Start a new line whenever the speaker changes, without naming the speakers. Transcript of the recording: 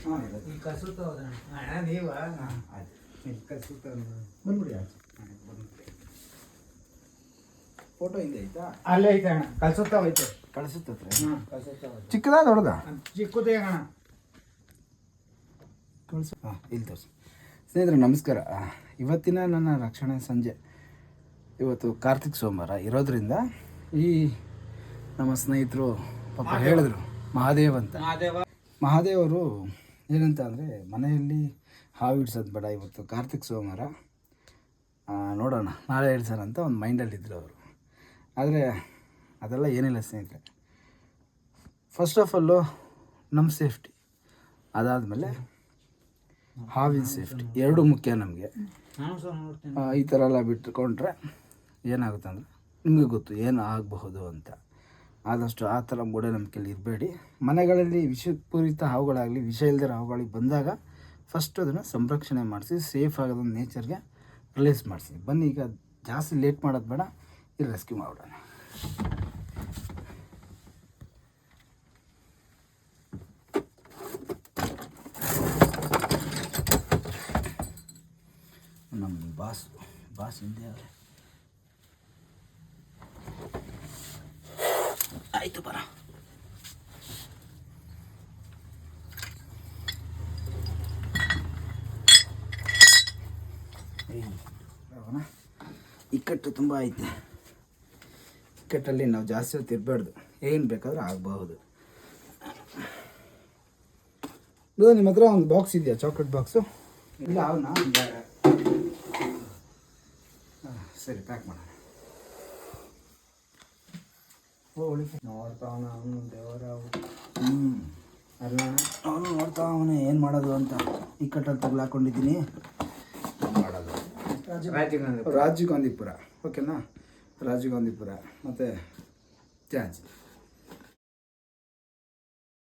ಹಾಂ
ಈಗ ಕಸೂತ ಅಣ್ಣ ನೀವ
ಹಾಂ ಆಯ್ತು ಇಲ್ಲಿ ಕಸೂತ
ಬಂದ್ಬಿಡಿ ಆಚೆ.
ಬಂದ್ಬಿಡಿ. ಫೋಟೋ ಹಿಂದೆ ಐತಾ?
ಅಲ್ಲೇ ಐತೆ ಅಣ್ಣ ಕಸೂತ ಐತೆ.
ಕಳಿಸುತ್ತತ್ರ
ಹಾಂ ಕಸೂತ
ಚಿಕ್ಕದಾ ದೊಡ್ಡದಾ?
ಚಿಕ್ಕದೇ ಅಣ್ಣ.
ಕಳಿಸು. ಹಾಂ ಇಲ್ಲಿ ತೋರಿಸಿ. ಸ್ನೇಹಿತರೆ ನಮಸ್ಕಾರ. ಇವತ್ತಿನ ನನ್ನ ರಕ್ಷಣೆ ಸಂಜೆ. ಇವತ್ತು ಕಾರ್ತಿಕ್ ಸೋಮವಾರ ಇರೋದ್ರಿಂದ ಈ ನಮ್ಮ ಸ್ನೇಹಿತರು ಪಾಪ ಹೇಳಿದ್ರು ಮಹಾದೇವ್ ಅಂತ. ಮಹಾದೇವರು ಏನಂತ ಅಂದರೆ ಮನೆಯಲ್ಲಿ ಹಾವು ಹಿಡ್ಸೋದು ಬೇಡ, ಇವತ್ತು ಕಾರ್ತಿಕ್ ಸೋಮವಾರ ನೋಡೋಣ ನಾಳೆ ಹಿಡ್ಸೋಣ ಅಂತ ಒಂದು ಮೈಂಡಲ್ಲಿದ್ದರು ಅವರು. ಆದರೆ ಅದೆಲ್ಲ ಏನಿಲ್ಲ ಸ್ನೇಹಿತರೆ. ಫಸ್ಟ್ ಆಫ್ ಆಲು ನಮ್ಮ ಸೇಫ್ಟಿ, ಅದಾದಮೇಲೆ ಹಾವಿನ ಸೇಫ್ಟಿ ಎರಡೂ ಮುಖ್ಯ ನಮಗೆ. ಈ ಥರ ಎಲ್ಲ ಬಿಟ್ಟುಕೊಂಡ್ರೆ ಏನಾಗುತ್ತೆ ಅಂದರೆ ನಿಮಗೆ ಗೊತ್ತು ಏನು ಆಗಬಹುದು ಅಂತ. ಆದಷ್ಟು ಆ ಥರ ಮೂಢನಂಬಿಕೆಯಲ್ಲಿ ಇರಬೇಡಿ. ಮನೆಗಳಲ್ಲಿ ವಿಷಪೂರಿತ ಹಾವುಗಳಾಗಲಿ ವಿಷ ಇಲ್ಲದಿರೋ ಹಾವುಗಳಿಗೆ ಬಂದಾಗ ಫಸ್ಟ್ ಅದನ್ನು ಸಂರಕ್ಷಣೆ ಮಾಡಿಸಿ ಸೇಫ್ ಆಗೋದನ್ನು ನೇಚರ್ಗೆ ರಿಲೀಸ್ ಮಾಡಿಸಿ. ಬನ್ನಿ ಈಗ ಜಾಸ್ತಿ ಲೇಟ್ ಮಾಡೋದು ಬೇಡ, ಇಲ್ಲಿ ರೆಸ್ಕ್ಯೂ ಮಾಡೋಣ. ನಮ್ಮ ಬಾಸ್ ಹಿಂದೆ ಅವರೇ. ಆಯಿತು ಬರ. ಇಕ್ಕಟ್ಟು ತುಂಬ ಐತೆ. ಇಕ್ಕಟ್ಟಲ್ಲಿ ನಾವು ಜಾಸ್ತಿ ಹೊತ್ತು ಇರಬಾರ್ದು, ಏನು ಬೇಕಾದರೂ ಆಗಬಹುದು. ನಿಮ್ಮ ಹತ್ರ ಒಂದು ಬಾಕ್ಸ್ ಇದೆಯಾ, ಚಾಕ್ಲೇಟ್ ಬಾಕ್ಸು? ಇಲ್ಲ ಅವನಾ? ಸರಿ ಪ್ಯಾಕ್ ಮಾಡೋಣ.
ನೋಡ್ತಾವನ ಅವನು ದೇವರ.
ಅಲ್ಲ ಅವನು ನೋಡ್ತಾ ಅವನೇ ಏನು ಮಾಡೋದು ಅಂತ. ಇಕ್ಕಟ್ಟಲ್ಲಿ ತಗ್ಲಾಕೊಂಡಿದ್ದೀನಿ. ಮಾಡೋದು ರಾಜೀವ್ ಗಾಂಧಿಪುರ. ಓಕೆನಾ? ರಾಜೀವ್ ಗಾಂಧಿಪುರ ಮತ್ತು ಚಾರ್ಜ್